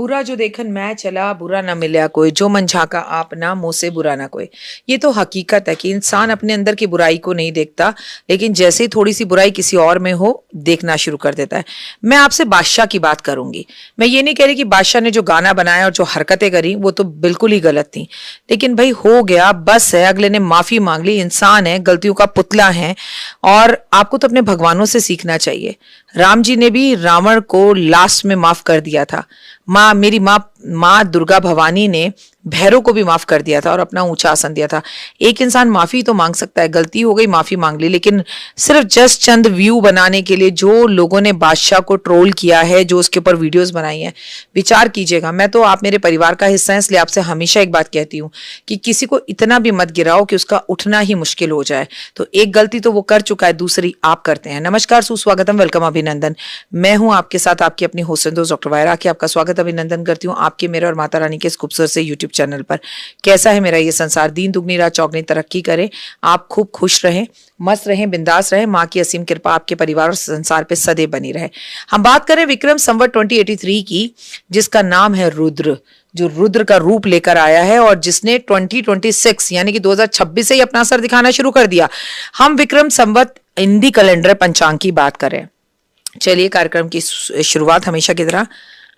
बुरा जो देखन मैं चला बुरा ना मिला कोई, जो मन झाका आपना मुंह से बुरा ना कोई। ये तो हकीकत है कि इंसान अपने अंदर की बुराई को नहीं देखता, लेकिन जैसे ही थोड़ी सी बुराई किसी और में हो देखना शुरू कर देता है। मैं आपसे बादशाह की बात करूंगी। मैं ये नहीं कह रही कि बादशाह ने जो गाना बनाया और जो हरकतें करी वो तो बिल्कुल ही गलत थी, लेकिन भाई हो गया, बस है। अगले ने माफी मांग ली, इंसान है, गलतियों का पुतला है, और आपको तो अपने भगवानों से सीखना चाहिए। राम जी ने भी रावण को लास्ट में माफ कर दिया था। मेरी माँ दुर्गा भवानी ने भैरव को भी माफ कर दिया था और अपना ऊंचा आसन दिया था। एक इंसान माफी तो मांग सकता है, गलती हो गई माफी मांग ली, लेकिन सिर्फ जस्ट चंद व्यू बनाने के लिए जो लोगों ने बादशाह को ट्रोल किया है, जो उसके ऊपर वीडियोस बनाई हैं, विचार कीजिएगा। मैं तो, आप मेरे परिवार का हिस्सा है, इसलिए आपसे हमेशा एक बात कहती हूँ कि किसी को इतना भी मत गिराओ कि उसका उठना ही मुश्किल हो जाए। तो एक गलती तो वो कर चुका है, दूसरी आप करते हैं। नमस्कार, सुस्वागतम, वेलकम, अभिनंदन। मैं हूं आपके साथ, आपकी अपनी होस्ट दोस्त डॉक्टर वायरा की आपका स्वागत अभिनंदन करती हूँ आपके, मेरे और माता रानी के इस खूबसूरत से यूट्यूब चैनल पर। कैसा है मेरा ये संसार? दीन दुगनी रात चौगनी तरक्की करे, आप खूब खुश रहें, मस्त रहें, बिंदास रहें। माँ की असीम कृपा आपके परिवार और संसार पे सदैव बनी रहे। हम बात करें विक्रम संवत 2083 की, जिसका नाम है रुद्र, जो रुद्र का रूप लेकर आया है और जिसने 2026 यानी कि 2026 से ही अपना असर दिखाना शुरू कर दिया। हम विक्रम संवत हिंदी कैलेंडर पंचांग की बात करें। चलिए, कार्यक्रम की शुरुआत हमेशा की तरह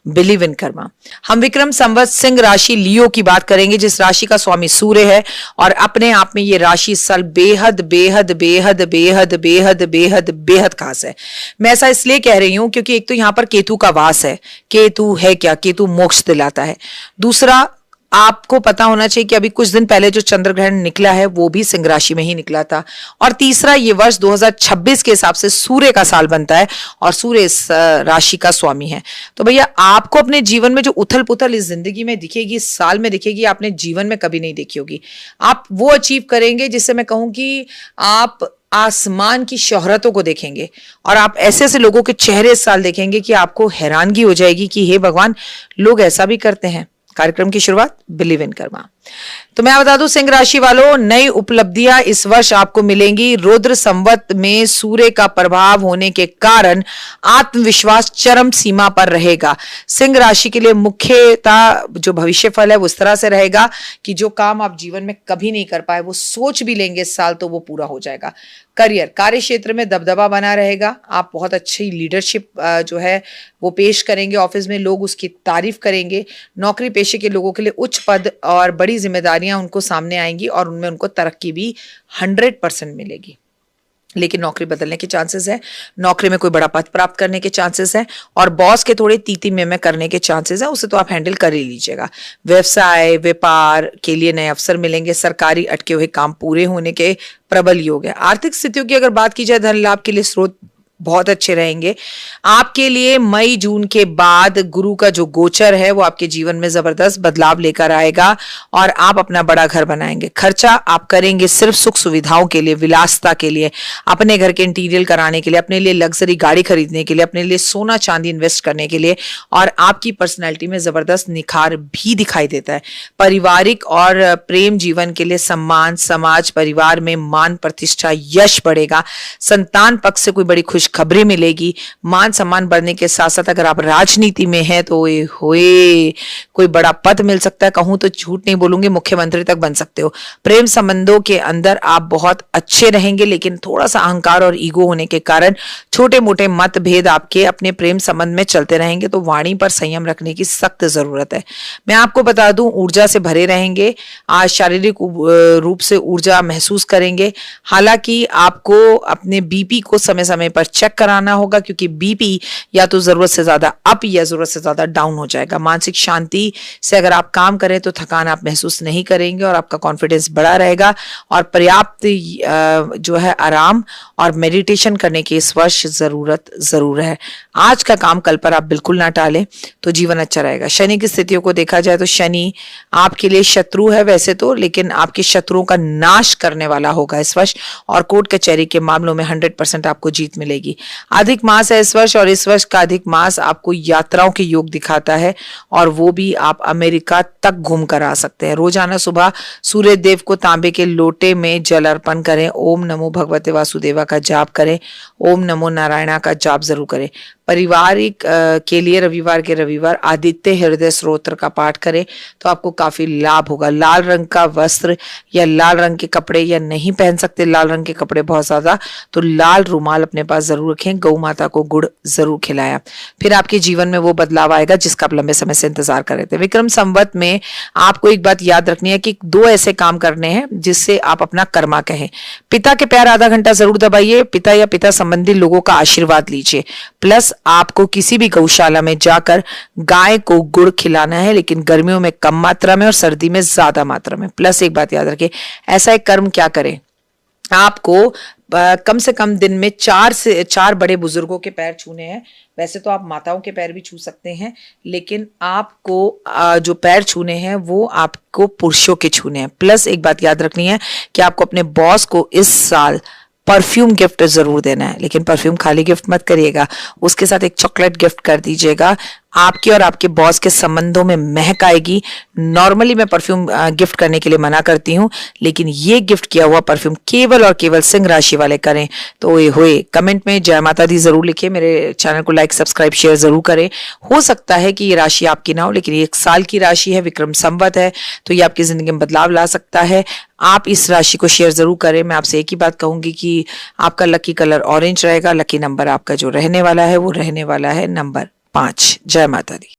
बिलीव इन कर्मा। हम विक्रम संवत सिंह राशि लियो की बात करेंगे, जिस राशि का स्वामी सूर्य है, और अपने आप में ये राशि इस साल बेहद बेहद बेहद बेहद बेहद बेहद बेहद खास है। मैं ऐसा इसलिए कह रही हूं क्योंकि एक तो यहाँ पर केतु का वास है। केतु है क्या? केतु मोक्ष दिलाता है। दूसरा, आपको पता होना चाहिए कि अभी कुछ दिन पहले जो चंद्र ग्रहण निकला है वो भी सिंह राशि में ही निकला था। और तीसरा, ये वर्ष 2026 के हिसाब से सूर्य का साल बनता है और सूर्य इस राशि का स्वामी है। तो भैया, आपको अपने जीवन में जो उथल पुथल इस जिंदगी में दिखेगी, इस साल में दिखेगी, आपने जीवन में कभी नहीं देखी होगी। आप वो अचीव करेंगे जिससे मैं कहूं कि आप आसमान की शोहरतों को देखेंगे, और आप ऐसे ऐसे लोगों के चेहरे इस साल देखेंगे कि आपको हैरानगी हो जाएगी कि हे भगवान, लोग ऐसा भी करते हैं। कार्यक्रम की शुरुआत बिलीव इन कर्मा। तो मैं बता दूं, सिंह राशि वालों, नई उपलब्धियां इस वर्ष आपको मिलेंगी। रुद्र संवत में सूर्य का प्रभाव होने के कारण आत्मविश्वास चरम सीमा पर रहेगा। सिंह राशि के लिए मुख्यतः जो भविष्य फल है वो इस तरह से रहेगा कि जो काम आप जीवन में कभी नहीं कर पाए, वो सोच भी लेंगे इस साल तो वो पूरा हो जाएगा। करियर, कार्य क्षेत्र में दबदबा बना रहेगा। आप बहुत अच्छी लीडरशिप जो है वो पेश करेंगे, ऑफिस में लोग उसकी तारीफ करेंगे। नौकरी पेशे के लोगों के लिए उच्च पद और बड़ी जिम्मेदारियां उनको सामने आएंगी और उनमें उनको तरक्की भी 100% मिलेगी। लेकिन नौकरी बदलने के चांसेस है, नौकरी में कोई बड़ा पद प्राप्त करने के चांसेस है, और बॉस के थोड़े तीती में करने के चांसेस है। उसे तो आप हैंडल कर ही लीजिएगा। व्यवसाय व्यापार के लिए नए अवसर मिलेंगे। सरकारी अटके हुए काम पूरे होने के प्रबल योग है। आर्थिक स्थितियों की अगर बात की जाए, धन लाभ के लिए स्रोत बहुत अच्छे रहेंगे आपके लिए। मई जून के बाद गुरु का जो गोचर है वो आपके जीवन में जबरदस्त बदलाव लेकर आएगा और आप अपना बड़ा घर बनाएंगे। खर्चा आप करेंगे सिर्फ सुख सुविधाओं के लिए, विलासता के लिए, अपने घर के इंटीरियर कराने के लिए, अपने लिए लग्जरी गाड़ी खरीदने के लिए, अपने लिए सोना चांदी इन्वेस्ट करने के लिए, और आपकी पर्सनैलिटी में जबरदस्त निखार भी दिखाई देता है। पारिवारिक और प्रेम जीवन के लिए सम्मान, समाज परिवार में मान प्रतिष्ठा, यश बढ़ेगा। संतान पक्ष से कोई बड़ी खुशखबरी मिलेगी। मान सम्मान बढ़ने के साथ साथ अगर आप राजनीति में हैं तो होए कोई बड़ा पद मिल सकता है। कहूं तो झूठ नहीं बोलूंगी, मुख्यमंत्री तक बन सकते हो। प्रेम संबंधों के अंदर आप बहुत अच्छे रहेंगे, लेकिन थोड़ा सा अहंकार और ईगो होने के कारण छोटे मोटे मतभेद आपके अपने प्रेम संबंध में चलते रहेंगे, तो वाणी पर संयम रखने की सख्त जरूरत है। मैं आपको बता दूं, ऊर्जा से भरे रहेंगे। आज शारीरिक रूप से ऊर्जा महसूस करेंगे। हालांकि आपको अपने बीपी को समय समय पर चेक कराना होगा, क्योंकि बीपी या तो जरूरत से ज्यादा अप या जरूरत से ज्यादा डाउन हो जाएगा। मानसिक शांति से अगर आप काम करें तो थकान आप महसूस नहीं करेंगे और आपका कॉन्फिडेंस बढ़ा रहेगा, और पर्याप्त जो है आराम और मेडिटेशन करने की इस वर्ष जरूरत जरूर है। आज का काम कल पर आप बिल्कुल ना टालें तो जीवन अच्छा रहेगा। शनि की स्थितियों को देखा जाए तो शनि आपके लिए शत्रु है वैसे तो, लेकिन आपके शत्रुओं का नाश करने वाला होगा इस वर्ष, और कोर्ट कचहरी के मामलों में 100% आपको जीत मिलेगी। अधिक मास है इस वर्ष, और इस वर्ष का अधिक मास आपको यात्राओं के योग दिखाता है, और वो भी आप अमेरिका तक घूम कर आ सकते हैं। रोजाना सुबह सूर्य देव को तांबे के लोटे में जल अर्पण करें। ओम नमो भगवते वासुदेवा का जाप करें। ओम नमो नारायणा का जाप जरूर करें। पारिवारिक के लिए रविवार के रविवार आदित्य हृदय स्तोत्र का पाठ करें तो आपको काफी लाभ होगा। लाल रंग का वस्त्र या लाल रंग के कपड़े, या नहीं पहन सकते लाल रंग के कपड़े बहुत ज्यादा, तो लाल रुमाल अपने पास जरूर रखें। गौ माता को गुड़ जरूर खिलाया, फिर आपके जीवन में वो बदलाव आएगा जिसका आप लंबे समय से इंतजार कर रहे थे। विक्रम संवत में आपको एक बात याद रखनी है कि 2 ऐसे काम करने हैं जिससे आप अपना कर्मा कहें। पिता के पैर आधा घंटा जरूर दबाइए, पिता या पिता संबंधी लोगों का आशीर्वाद लीजिए, प्लस आपको किसी भी गौशाला में जाकर गाय को गुड़ खिलाना है, लेकिन गर्मियों में कम मात्रा में और सर्दी में ज्यादा मात्रा में। प्लस एक बात याद रखिए, ऐसा एक कर्म क्या करें, आपको कम से कम दिन में 4 बड़े बुजुर्गों के पैर छूने हैं। वैसे तो आप माताओं के पैर भी छू सकते हैं, लेकिन आपको जो पैर छूने हैं वो आपको पुरुषों के छूने हैं। प्लस एक बात याद रखनी है कि आपको अपने बॉस को इस साल परफ्यूम गिफ्ट जरूर देना है, लेकिन परफ्यूम खाली गिफ्ट मत करिएगा, उसके साथ एक चॉकलेट गिफ्ट कर दीजिएगा। आपके और आपके बॉस के संबंधों में महक आएगी। नॉर्मली मैं परफ्यूम गिफ्ट करने के लिए मना करती हूँ, लेकिन ये गिफ्ट किया हुआ परफ्यूम केवल और केवल सिंह राशि वाले करें। तो ओए होए, कमेंट में जय माता दी जरूर लिखिए, मेरे चैनल को लाइक सब्सक्राइब शेयर जरूर करें। हो सकता है कि ये राशि आपकी ना हो, लेकिन 1 साल की राशि है, विक्रम संवत है, तो ये आपकी जिंदगी में बदलाव ला सकता है। आप इस राशि को शेयर जरूर करें। मैं आपसे एक ही बात कहूंगी कि आपका लकी कलर ऑरेंज रहेगा। लकी नंबर आपका जो रहने वाला है वो रहने वाला है नंबर 5। जय माता दी।